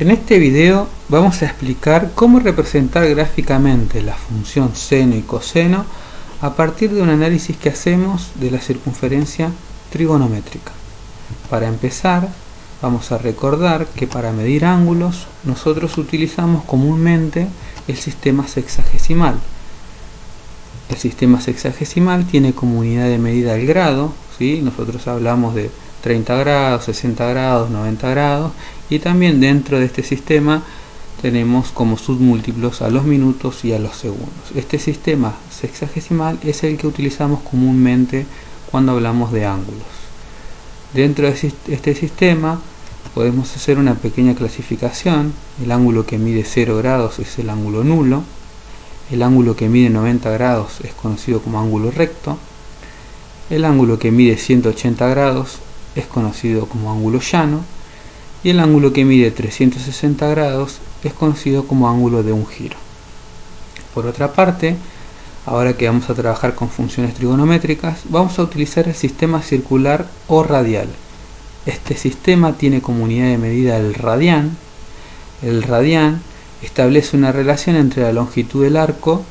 En este video vamos a explicar cómo representar gráficamente la función seno y coseno a partir de un análisis que hacemos de la circunferencia trigonométrica. Para empezar, vamos a recordar que para medir ángulos nosotros utilizamos comúnmente el sistema sexagesimal. El sistema sexagesimal tiene como unidad de medida el grado, ¿sí? Nosotros hablamos de 30 grados, 60 grados, 90 grados, y también dentro de este sistema tenemos como submúltiplos a los minutos y a los segundos. Este sistema sexagesimal es el que utilizamos comúnmente cuando hablamos de ángulos. Dentro de este sistema podemos hacer una pequeña clasificación. El ángulo que mide 0 grados es el ángulo nulo. El ángulo que mide 90 grados es conocido como ángulo recto. El ángulo que mide 180 grados es conocido como ángulo llano. Y el ángulo que mide 360 grados es conocido como ángulo de un giro. Por otra parte, ahora que vamos a trabajar con funciones trigonométricas, vamos a utilizar el sistema circular o radial. Este sistema tiene como unidad de medida el radián. El radián establece una relación entre la longitud del arco,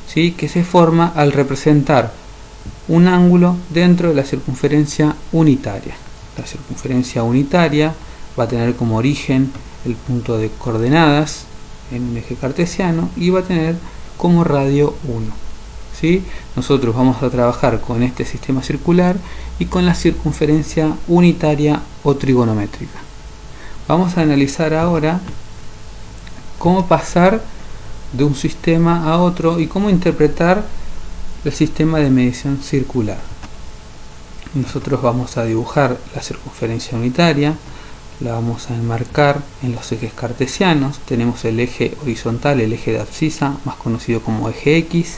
¿sí?, que se forma al representar un ángulo dentro de la circunferencia unitaria. La circunferencia unitaria va a tener como origen el punto de coordenadas en un eje cartesiano y va a tener como radio 1. ¿Sí? Nosotros vamos a trabajar con este sistema circular y con la circunferencia unitaria o trigonométrica. Vamos a analizar ahora cómo pasar de un sistema a otro y cómo interpretar el sistema de medición circular. Nosotros vamos a dibujar la circunferencia unitaria, la vamos a enmarcar en los ejes cartesianos. Tenemos el eje horizontal, el eje de abscisa, más conocido como eje X,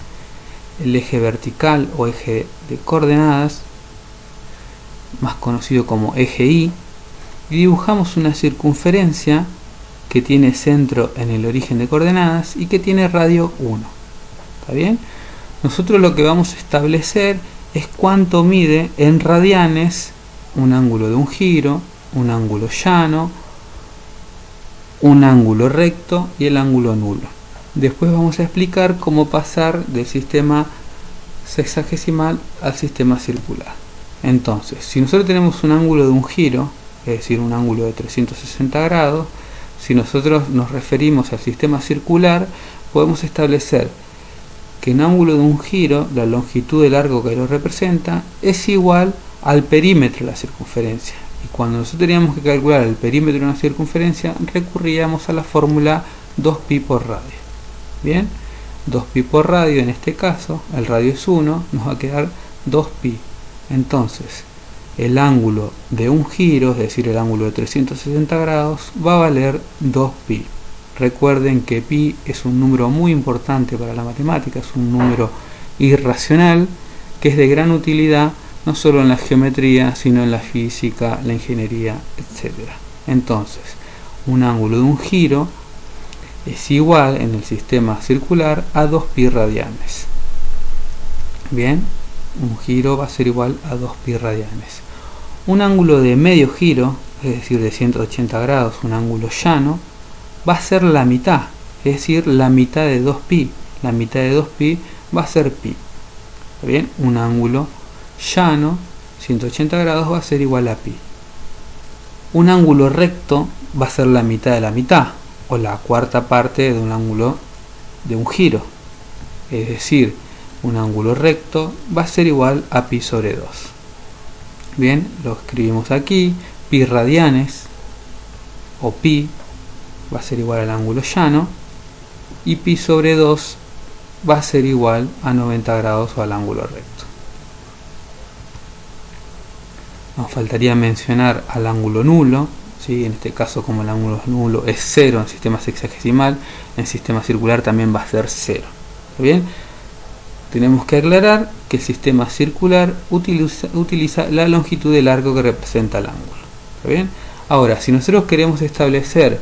el eje vertical o eje de coordenadas, más conocido como eje Y, y dibujamos una circunferencia que tiene centro en el origen de coordenadas y que tiene radio 1. ¿Está bien? Nosotros lo que vamos a establecer es cuánto mide en radianes un ángulo de un giro, un ángulo llano, un ángulo recto y el ángulo nulo. Después vamos a explicar cómo pasar del sistema sexagesimal al sistema circular. Entonces, si nosotros tenemos un ángulo de un giro, es decir, un ángulo de 360 grados, si nosotros nos referimos al sistema circular, podemos establecer que en ángulo de un giro, la longitud del arco que lo representa es igual al perímetro de la circunferencia. Y cuando nosotros teníamos que calcular el perímetro de una circunferencia, recurríamos a la fórmula 2pi por radio. Bien, 2pi por radio en este caso, el radio es 1, nos va a quedar 2pi. Entonces, el ángulo de un giro, es decir, el ángulo de 360 grados, va a valer 2pi. Recuerden que pi es un número muy importante para la matemática, es un número irracional que es de gran utilidad no solo en la geometría, sino en la física, la ingeniería, etc. Entonces, un ángulo de un giro es igual en el sistema circular a 2pi radianes. Bien, un giro va a ser igual a 2pi radianes. Un ángulo de medio giro, es decir, de 180 grados, un ángulo llano, va a ser la mitad, es decir, la mitad de 2pi. La mitad de 2pi va a ser pi. ¿Está bien? Un ángulo llano, 180 grados, va a ser igual a pi. Un ángulo recto va a ser la mitad de la mitad, o la cuarta parte de un ángulo de un giro. Es decir, un ángulo recto va a ser igual a pi sobre 2. Bien, lo escribimos aquí, pi radianes, o pi, va a ser igual al ángulo llano, y pi sobre 2 va a ser igual a 90 grados o al ángulo recto. Nos faltaría mencionar al ángulo nulo, ¿sí? En este caso, como el ángulo nulo es 0 en el sistema sexagesimal, en el sistema circular también va a ser 0. ¿Está bien? Tenemos que aclarar que el sistema circular utiliza la longitud del arco que representa el ángulo. ¿Está bien? Ahora, si nosotros queremos establecer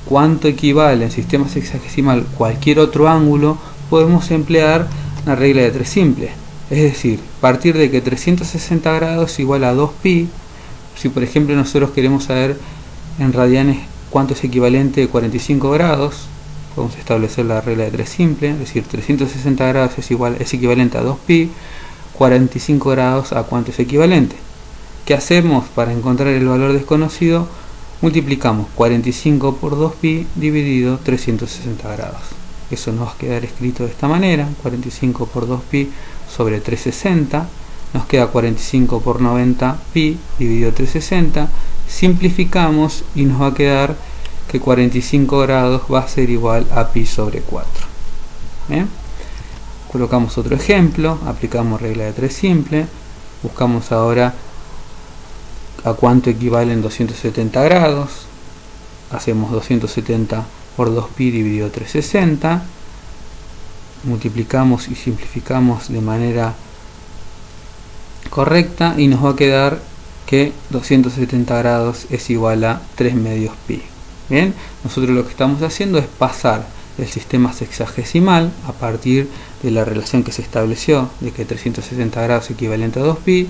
cuánto equivale en sistema sexagesimal cualquier otro ángulo, podemos emplear una regla de 3 simple. Es decir, partir de que 360 grados es igual a 2pi. Si por ejemplo nosotros queremos saber en radianes cuánto es equivalente a 45 grados, podemos establecer la regla de 3 simple, es decir, 360 grados es equivalente a 2pi, 45 grados a cuánto es equivalente. ¿Qué hacemos para encontrar el valor desconocido? Multiplicamos 45 por 2pi dividido 360 grados. Eso nos va a quedar escrito de esta manera: 45 por 2pi sobre 360, nos queda 45 por 90pi dividido 360, simplificamos y nos va a quedar que 45 grados va a ser igual a pi sobre 4. ¿Bien? Colocamos otro ejemplo, aplicamos regla de 3 simple, buscamos ahora a cuánto equivalen 270 grados, hacemos 270 por 2pi dividido 360, multiplicamos y simplificamos de manera correcta y nos va a quedar que 270 grados es igual a 3 medios pi. Bien, nosotros lo que estamos haciendo es pasar el sistema sexagesimal a partir de la relación que se estableció de que 360 grados es equivalente a 2pi,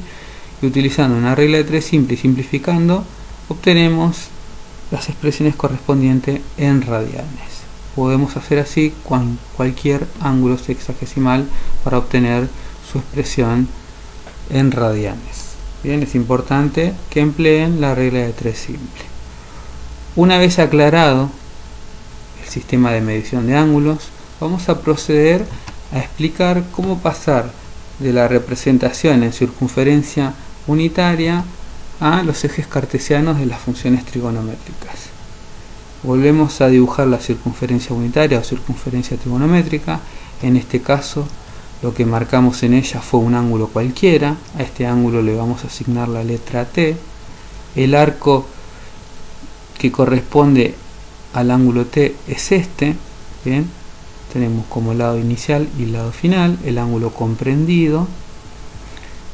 y utilizando una regla de 3 simple y simplificando obtenemos las expresiones correspondientes en radianes. Podemos hacer así con cualquier ángulo sexagesimal para obtener su expresión en radianes. Bien, es importante que empleen la regla de 3 simple. Una vez aclarado el sistema de medición de ángulos, vamos a proceder a explicar cómo pasar de la representación en circunferencia unitaria a los ejes cartesianos de las funciones trigonométricas. Volvemos a dibujar la circunferencia unitaria o circunferencia trigonométrica. En este caso, lo que marcamos en ella fue un ángulo cualquiera. A este ángulo le vamos a asignar la letra T. El arco que corresponde al ángulo T es este. Bien, tenemos como lado inicial y lado final el ángulo comprendido.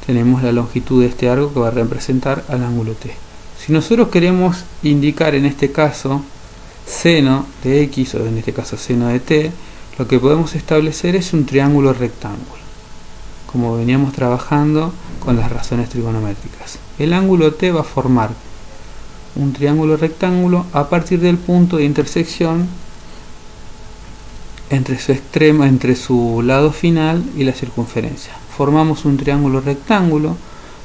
Tenemos la longitud de este arco que va a representar al ángulo T. Si nosotros queremos indicar en este caso seno de x, o en este caso seno de t, lo que podemos establecer es un triángulo rectángulo, como veníamos trabajando con las razones trigonométricas. El ángulo T va a formar un triángulo rectángulo a partir del punto de intersección entre su extremo, entre su lado final y la circunferencia. Formamos un triángulo rectángulo.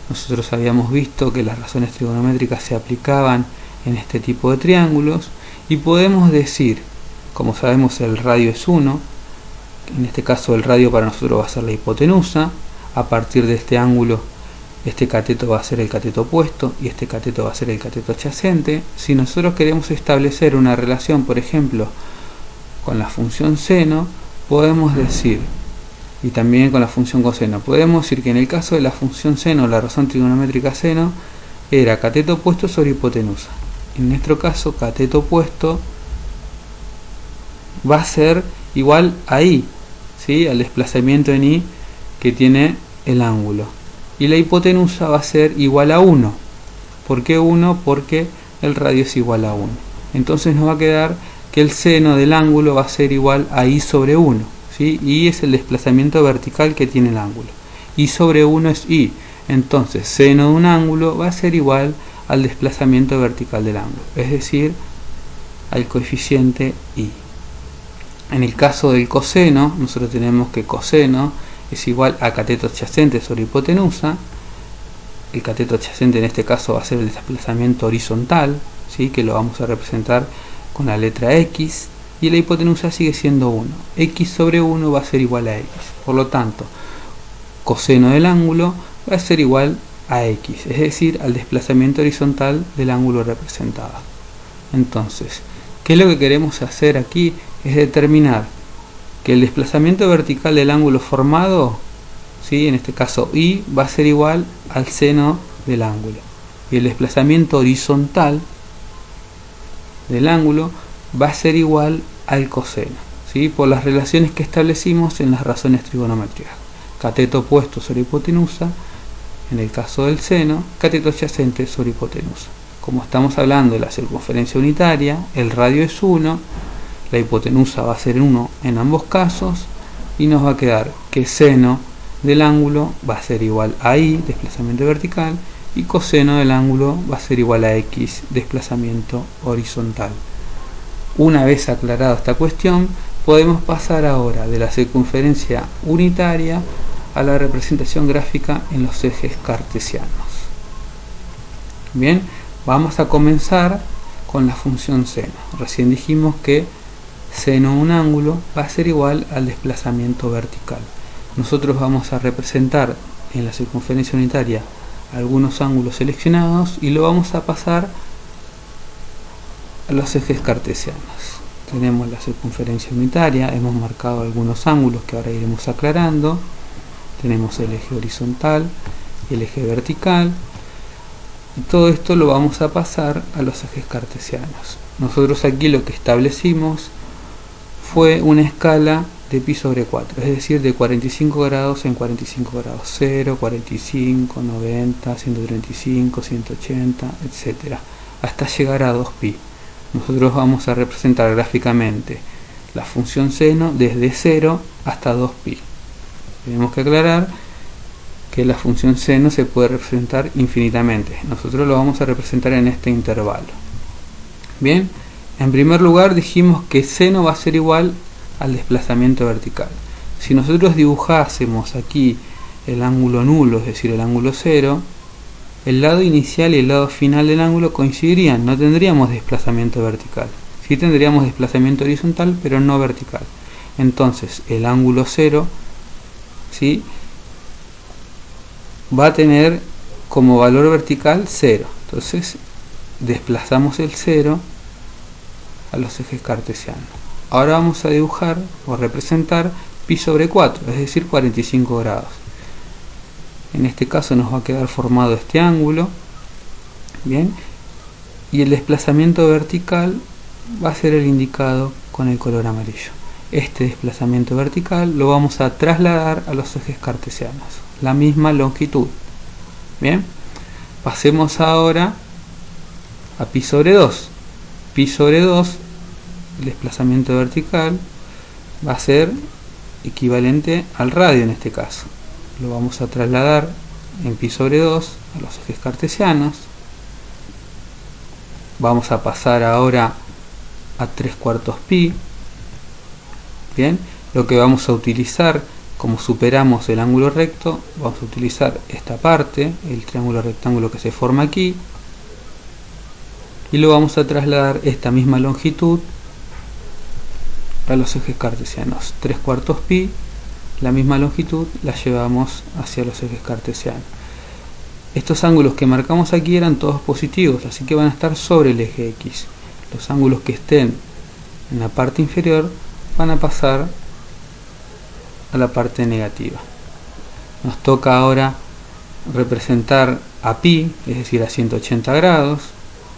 Nosotros habíamos visto que las razones trigonométricas se aplicaban en este tipo de triángulos, y podemos decir, como sabemos el radio es 1, en este caso el radio para nosotros va a ser la hipotenusa. A partir de este ángulo, este cateto va a ser el cateto opuesto y este cateto va a ser el cateto adyacente. Si nosotros queremos establecer una relación, por ejemplo, con la función seno, podemos decir, y también con la función coseno, podemos decir que en el caso de la función seno, la razón trigonométrica seno era cateto opuesto sobre hipotenusa. En nuestro caso, cateto opuesto va a ser igual a i, ¿sí? Al desplazamiento en i que tiene el ángulo. Y la hipotenusa va a ser igual a 1. ¿Por qué 1? Porque el radio es igual a 1. Entonces nos va a quedar que el seno del ángulo va a ser igual a i sobre 1. ¿Sí? I es el desplazamiento vertical que tiene el ángulo. I sobre 1 es i. Entonces, seno de un ángulo va a ser igual al desplazamiento vertical del ángulo, es decir, al coeficiente i. En el caso del coseno, nosotros tenemos que coseno es igual a cateto adyacente sobre hipotenusa. El cateto adyacente en este caso va a ser el desplazamiento horizontal, ¿sí? Que lo vamos a representar con la letra x, y la hipotenusa sigue siendo 1. X sobre 1 va a ser igual a x. Por lo tanto, coseno del ángulo va a ser igual a x, es decir, al desplazamiento horizontal del ángulo representado. Entonces, ¿qué es lo que queremos hacer aquí? Es determinar que el desplazamiento vertical del ángulo formado, ¿sí? En este caso i, va a ser igual al seno del ángulo, y el desplazamiento horizontal del ángulo va a ser igual al coseno, ¿sí? Por las relaciones que establecimos en las razones trigonométricas. Cateto opuesto sobre hipotenusa, en el caso del seno, cateto adyacente sobre hipotenusa. Como estamos hablando de la circunferencia unitaria, el radio es 1, la hipotenusa va a ser 1 en ambos casos, y nos va a quedar que seno del ángulo va a ser igual a i, desplazamiento vertical, y coseno del ángulo va a ser igual a x, desplazamiento horizontal. Una vez aclarada esta cuestión, podemos pasar ahora de la circunferencia unitaria a la representación gráfica en los ejes cartesianos. Bien, vamos a comenzar con la función seno. Recién dijimos que seno de un ángulo va a ser igual al desplazamiento vertical. Nosotros vamos a representar en la circunferencia unitaria algunos ángulos seleccionados y lo vamos a pasar a los ejes cartesianos. Tenemos la circunferencia unitaria, hemos marcado algunos ángulos que ahora iremos aclarando. Tenemos el eje horizontal y el eje vertical, y todo esto lo vamos a pasar a los ejes cartesianos. Nosotros aquí lo que establecimos fue una escala de pi sobre 4, es decir, de 45 grados en 45 grados, 0, 45, 90, 135, 180, etc. hasta llegar a 2pi. Nosotros vamos a representar gráficamente la función seno desde 0 hasta 2pi. Tenemos que aclarar que la función seno se puede representar infinitamente. Nosotros lo vamos a representar en este intervalo. Bien, en primer lugar dijimos que seno va a ser igual al desplazamiento vertical. Si nosotros dibujásemos aquí el ángulo nulo, es decir, el ángulo 0, el lado inicial y el lado final del ángulo coincidirían, no tendríamos desplazamiento vertical. Sí tendríamos desplazamiento horizontal, pero no vertical. Entonces, el ángulo 0, ¿sí?, va a tener como valor vertical 0. Entonces, desplazamos el 0 a los ejes cartesianos. Ahora vamos a dibujar o representar pi sobre 4, es decir, 45 grados. En este caso nos va a quedar formado este ángulo. Bien, y el desplazamiento vertical va a ser el indicado con el color amarillo. Este desplazamiento vertical lo vamos a trasladar a los ejes cartesianos, la misma longitud. Bien, pasemos ahora a pi sobre 2. Pi sobre 2, el desplazamiento vertical va a ser equivalente al radio en este caso. Lo vamos a trasladar en pi sobre 2 a los ejes cartesianos. Vamos a pasar ahora a 3/4 pi. Bien, lo que vamos a utilizar, como superamos el ángulo recto, vamos a utilizar esta parte, el triángulo rectángulo que se forma aquí, y lo vamos a trasladar esta misma longitud a los ejes cartesianos. 3/4 pi, la misma longitud la llevamos hacia los ejes cartesianos. Estos ángulos que marcamos aquí eran todos positivos, así que van a estar sobre el eje X. Los ángulos que estén en la parte inferior van a pasar a la parte negativa. Nos toca ahora representar a pi, es decir, a 180 grados.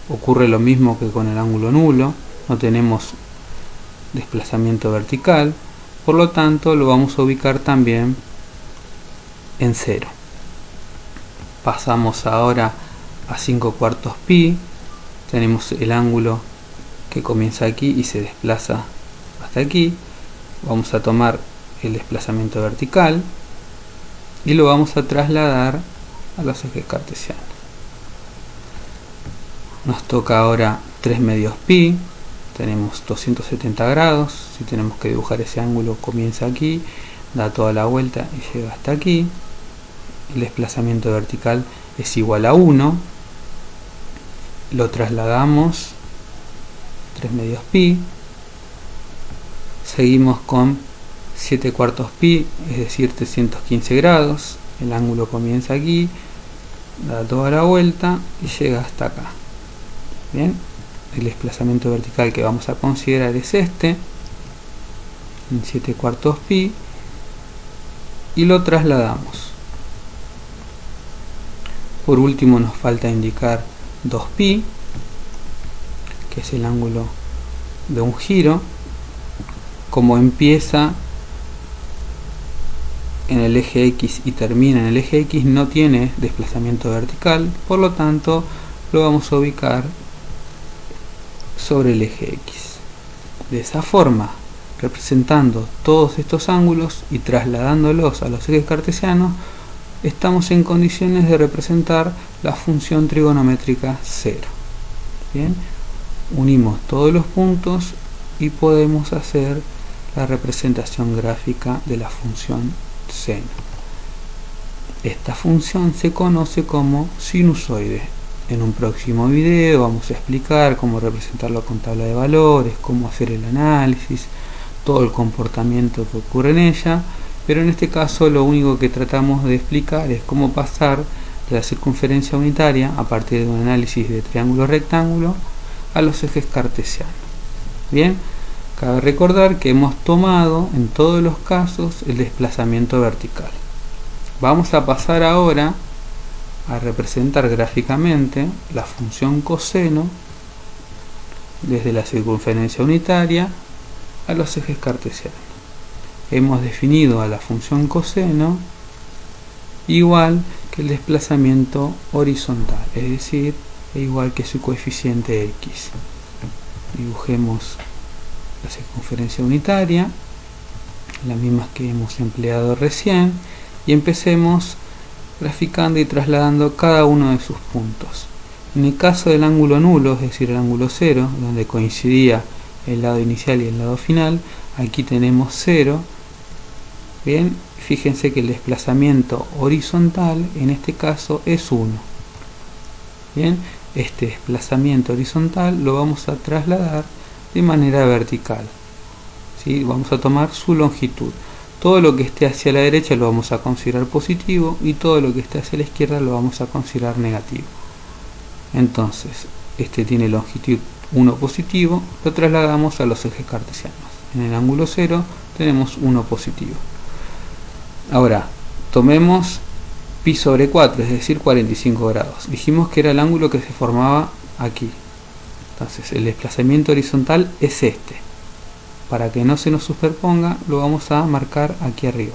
Ocurre lo mismo que con el ángulo nulo, no tenemos desplazamiento vertical, por lo tanto lo vamos a ubicar también en 0. Pasamos ahora a 5/4 pi, tenemos el ángulo que comienza aquí y se desplaza hasta aquí. Vamos a tomar el desplazamiento vertical y lo vamos a trasladar a los ejes cartesianos. Nos toca ahora 3/2 pi, tenemos 270 grados. Si tenemos que dibujar ese ángulo, comienza aquí, da toda la vuelta y llega hasta aquí. El desplazamiento vertical es igual a 1, lo trasladamos 3/2 pi, seguimos con 7/4 pi, es decir, 315 grados. El ángulo comienza aquí, da toda la vuelta y llega hasta acá. Bien, el desplazamiento vertical que vamos a considerar es este, en 7/4 pi, y lo trasladamos. Por último nos falta indicar 2pi, que es el ángulo de un giro. Como empieza en el eje X y termina en el eje X, no tiene desplazamiento vertical, por lo tanto lo vamos a ubicar sobre el eje X. De esa forma, representando todos estos ángulos y trasladándolos a los ejes cartesianos, estamos en condiciones de representar la función trigonométrica 0. Bien, unimos todos los puntos y podemos hacer la representación gráfica de la función seno. Esta función se conoce como sinusoide. En un próximo video vamos a explicar cómo representarlo con tabla de valores, cómo hacer el análisis, todo el comportamiento que ocurre en ella, pero en este caso lo único que tratamos de explicar es cómo pasar de la circunferencia unitaria a partir de un análisis de triángulo rectángulo a los ejes cartesianos. Bien, cabe recordar que hemos tomado en todos los casos el desplazamiento vertical. Vamos a pasar ahora a representar gráficamente la función coseno desde la circunferencia unitaria a los ejes cartesianos. Hemos definido a la función coseno igual que el desplazamiento horizontal, es decir, igual que su coeficiente x. Dibujemos la circunferencia unitaria, las mismas que hemos empleado recién, y empecemos graficando y trasladando cada uno de sus puntos. En el caso del ángulo nulo, es decir, el ángulo 0, donde coincidía el lado inicial y el lado final, aquí tenemos 0. Bien, fíjense que el desplazamiento horizontal en este caso es 1. Bien, este desplazamiento horizontal lo vamos a trasladar de manera vertical. ¿Sí? Vamos a tomar su longitud. Todo lo que esté hacia la derecha lo vamos a considerar positivo y todo lo que esté hacia la izquierda lo vamos a considerar negativo. Entonces, este tiene longitud 1 positivo, lo trasladamos a los ejes cartesianos. En el ángulo 0 tenemos 1 positivo. Ahora, tomemos pi sobre 4, es decir, 45 grados. Dijimos que era el ángulo que se formaba aquí. Entonces, el desplazamiento horizontal es este. Para que no se nos superponga, lo vamos a marcar aquí arriba.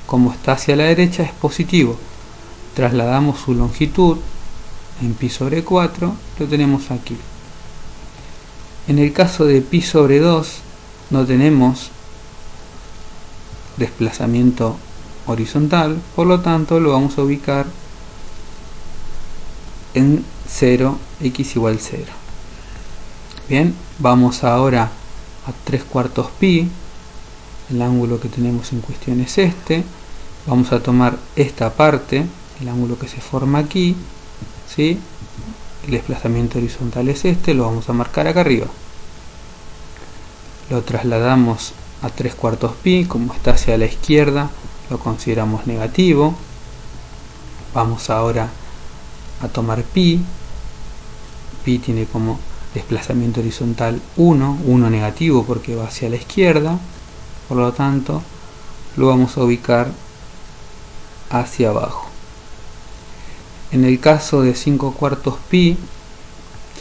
Como está hacia la derecha, es positivo. Trasladamos su longitud en pi sobre 4, lo tenemos aquí. En el caso de pi sobre 2, no tenemos desplazamiento horizontal, por lo tanto lo vamos a ubicar en 0, x igual 0. Bien, vamos ahora a 3/4 pi, el ángulo que tenemos en cuestión es este. Vamos a tomar esta parte, el ángulo que se forma aquí, ¿sí? El desplazamiento horizontal es este, lo vamos a marcar acá arriba. Lo trasladamos a 3/4 pi, como está hacia la izquierda, lo consideramos negativo. Vamos ahora a tomar pi. Pi tiene como desplazamiento horizontal 1 negativo porque va hacia la izquierda, por lo tanto lo vamos a ubicar hacia abajo. En el caso de 5/4 pi,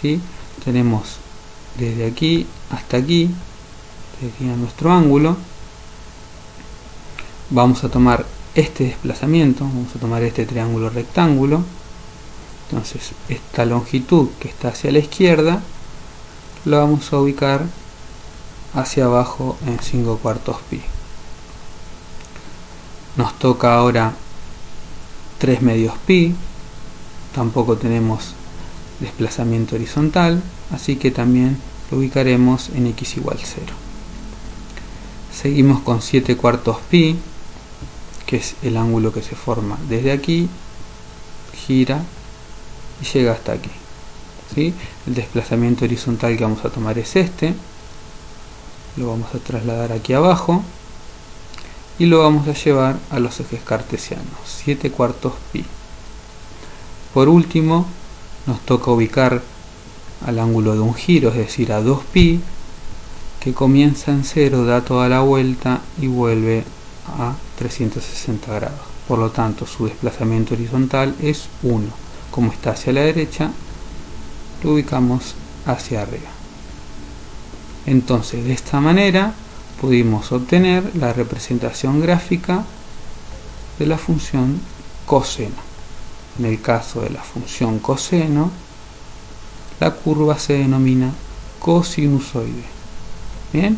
¿sí? Tenemos desde aquí hasta aquí, sería nuestro ángulo. Vamos a tomar este desplazamiento, vamos a tomar este triángulo rectángulo. Entonces esta longitud que está hacia la izquierda la vamos a ubicar hacia abajo en 5/4 pi. Nos toca ahora 3/2 pi, tampoco tenemos desplazamiento horizontal, así que también lo ubicaremos en x igual 0. Seguimos con 7/4 pi, que es el ángulo que se forma desde aquí, gira y llega hasta aquí. ¿Sí? El desplazamiento horizontal que vamos a tomar es este, lo vamos a trasladar aquí abajo y lo vamos a llevar a los ejes cartesianos, 7/4 pi. Por último, nos toca ubicar al ángulo de un giro, es decir, a 2 pi, que comienza en 0, da toda la vuelta y vuelve a 360 grados. Por lo tanto, su desplazamiento horizontal es 1. Como está hacia la derecha, lo ubicamos hacia arriba. Entonces, de esta manera pudimos obtener la representación gráfica de la función coseno. En el caso de la función coseno, la curva se denomina cosinusoide. Bien,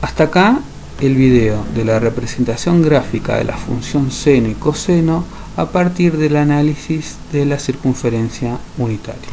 hasta acá el video de la representación gráfica de la función seno y coseno a partir del análisis de la circunferencia unitaria.